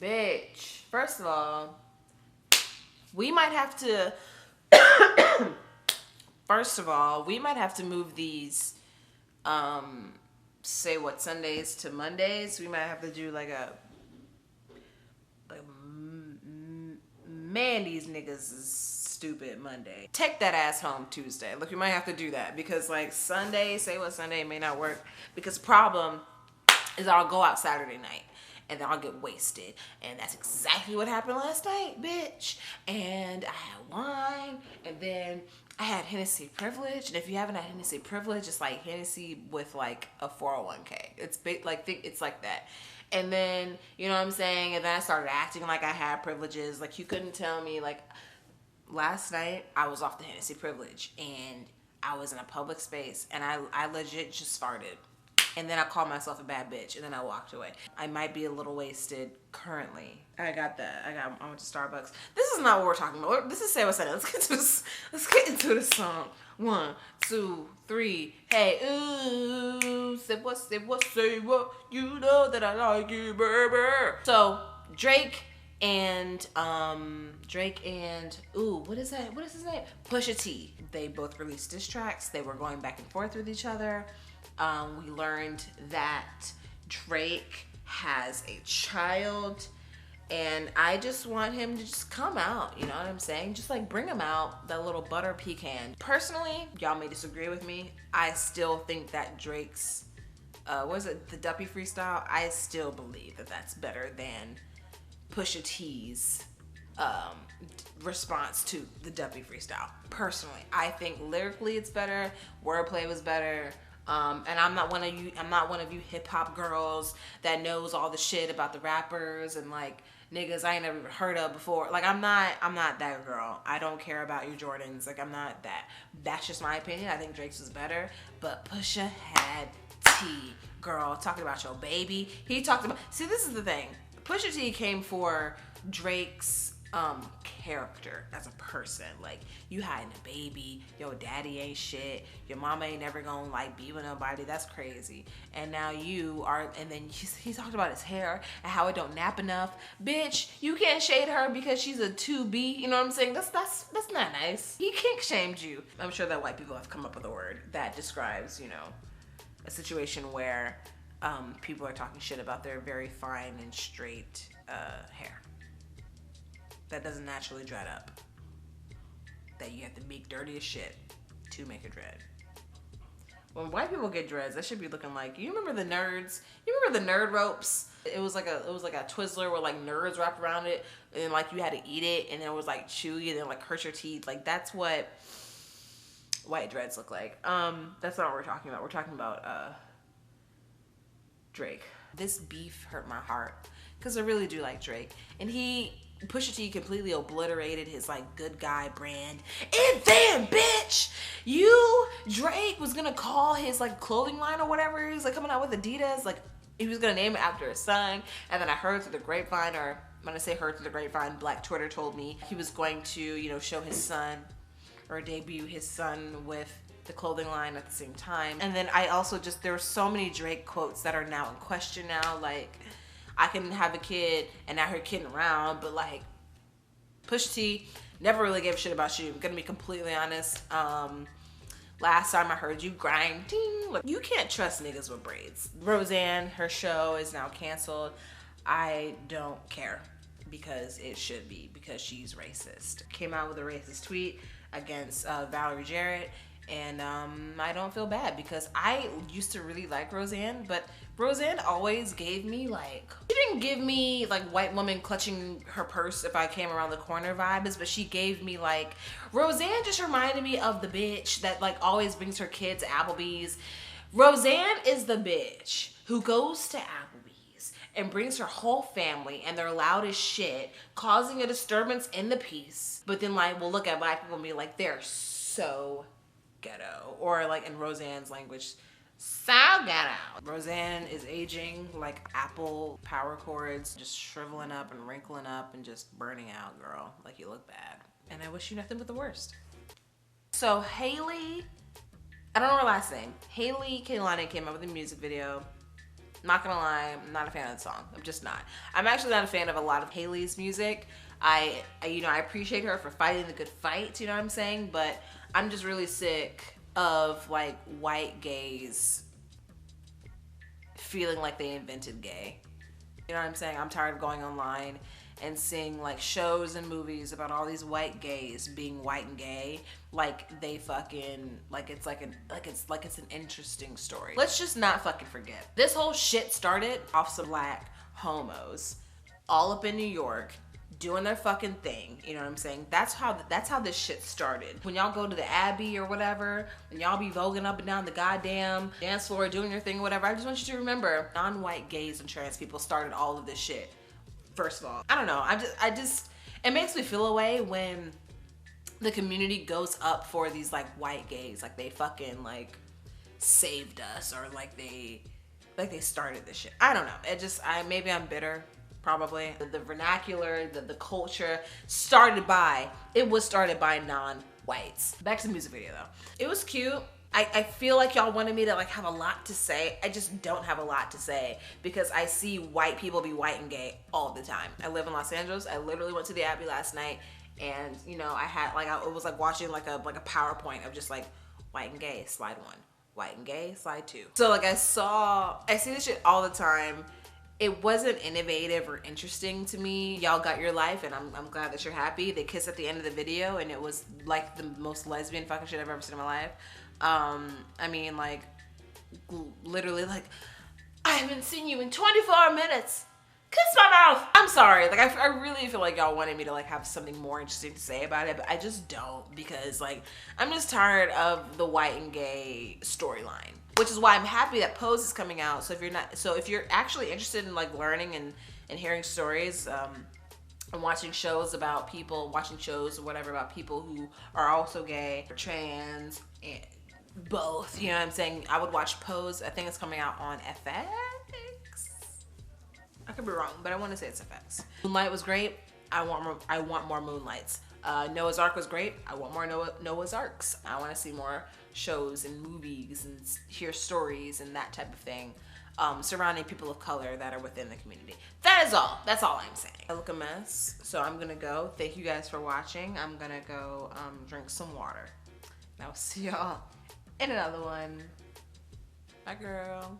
Bitch. First of all, we might have to move these say what Sundays to Mondays. We might have to do like man, these niggas is stupid Monday. Take that ass home Tuesday. Look, we might have to do that because like Sunday, say what Sunday may not work because problem is I'll go out Saturday night and then I'll get wasted. And that's exactly what happened last night, bitch. And I had wine and then I had Hennessy privilege. And if you haven't had Hennessy privilege, it's like Hennessy with like a 401k. It's big, like it's like that. And then, you know what I'm saying? And then I started acting like I had privileges. Like you couldn't tell me, like last night I was off the Hennessy privilege and I was in a public space and I legit just farted. And then I called myself a bad bitch and then I walked away. I might be a little wasted currently. I went to Starbucks. This is not what we're talking about. This is Say What's Up. Let's get into the song. 1, 2, 3. Hey, ooh, say what, you know that I like you, baby. So Drake and what is that? What is his name? Pusha T. They both released diss tracks. They were going back and forth with each other. We learned that Drake has a child and I just want him to just come out, you know what I'm saying? Just like bring him out, that little butter pecan. Personally, y'all may disagree with me. I still think that Drake's, the Duppy freestyle? I still believe that that's better than Pusha T's response to the Duppy freestyle. Personally, I think lyrically it's better, wordplay was better. And I'm not one of you hip hop girls that knows all the shit about the rappers and like niggas I ain't never heard of before. Like I'm not that girl. I don't care about your Jordans. Like I'm not that. That's just my opinion. I think Drake's was better, but Pusha had tea, girl. Talking about your baby. He talked about. See, this is the thing. Pusha T came for Drake's character as a person. Like you hiding a baby, your daddy ain't shit, your mama ain't never gonna like be with nobody. That's crazy. And now you are. And then he talked about his hair and how it don't nap enough. Bitch, you can't shade her because she's a 2B. You know what I'm saying? That's not nice. He kink shamed you. I'm sure that white people have come up with a word that describes, you know, a situation where people are talking shit about their very fine and straight hair that doesn't naturally dread up, that you have to make dirty as shit to make a dread. When white people get dreads, that should be looking like, you remember the nerds? You remember the nerd ropes? It was like a Twizzler where like nerds wrapped around it and like you had to eat it and then it was like chewy and then like hurt your teeth. Like that's what white dreads look like. That's not what we're talking about. We're talking about Drake. This beef hurt my heart because I really do like Drake. And Pusha T completely obliterated his like good guy brand. And then, bitch, Drake was gonna call his like clothing line or whatever. He was like coming out with Adidas. Like he was gonna name it after his son. And then I heard through the grapevine, or when I say heard through the grapevine, Black Twitter told me he was going to, you know, show his son or debut his son with the clothing line at the same time. And then I also there were so many Drake quotes that are now in question now. Like, I can have a kid and now her kidding around, but like Pusha T never really gave a shit about you. I'm gonna be completely honest. Last time I heard you grinding, like you can't trust niggas with braids. Roseanne, her show is now canceled. I don't care because it should be, because she's racist. Came out with a racist tweet against Valerie Jarrett. And I don't feel bad because I used to really like Roseanne, but Roseanne always gave me like, she didn't give me like white woman clutching her purse if I came around the corner vibes, but she gave me like, Roseanne just reminded me of the bitch that like always brings her kids to Applebee's. Roseanne is the bitch who goes to Applebee's and brings her whole family and they're loud as shit, causing a disturbance in the peace, but then like will look at black people and be like, they're so ghetto, or like in Roseanne's language, so ghetto. Roseanne is aging like Apple power cords, just shriveling up and wrinkling up and just burning out, girl. Like you look bad. And I wish you nothing but the worst. So Haley, I don't know her last name. Haley Kehlani came up with a music video Not gonna lie, I'm not a fan of the song. I'm just not. I'm actually not a fan of a lot of Haley's music. I appreciate her for fighting the good fight, you know what I'm saying? But I'm just really sick of like white gays feeling like they invented gay. You know what I'm saying? I'm tired of going online and seeing like shows and movies about all these white gays being white and gay, like they fucking like it's an interesting story. Let's just not fucking forget. This whole shit started off some black homos all up in New York doing their fucking thing, you know what I'm saying? That's how this shit started. When y'all go to the Abbey or whatever, and y'all be voguing up and down the goddamn dance floor doing your thing or whatever, I just want you to remember, non-white gays and trans people started all of this shit. First of all, I don't know. It makes me feel a way when the community goes up for these like white gays, like they fucking like saved us or like they started this shit. I don't know. Maybe I'm bitter. Probably the vernacular, the culture was started by non-whites. Back to the music video though. It was cute. I feel like y'all wanted me to like have a lot to say. I just don't have a lot to say because I see white people be white and gay all the time. I live in Los Angeles. I literally went to the Abbey last night and you know, I had like, it was like watching like a PowerPoint of just like white and gay, slide 1, white and gay, slide 2. So like I see this shit all the time. It wasn't innovative or interesting to me. Y'all got your life and I'm glad that you're happy. They kiss at the end of the video and it was like the most lesbian fucking shit I've ever seen in my life. I mean like literally like, I haven't seen you in 24 minutes. Kiss my mouth. I'm sorry. Like I really feel like y'all wanted me to like have something more interesting to say about it, but I just don't because like I'm just tired of the white and gay storyline. Which is why I'm happy that Pose is coming out. So if you're actually interested in like learning and hearing stories, and watching shows or whatever about people who are also gay or trans and both, you know what I'm saying? I would watch Pose. I think it's coming out on FX. I could be wrong, but I want to say it's FX. Moonlight was great. I want more Moonlights. Noah's Ark was great. I want more Noah's Arks. I want to see more shows and movies and hear stories and that type of thing surrounding people of color that are within the community. That is all. That's all I'm saying. I look a mess, so I'm gonna go. Thank you guys for watching. I'm gonna go drink some water. And I'll see y'all in another one. Bye, girl.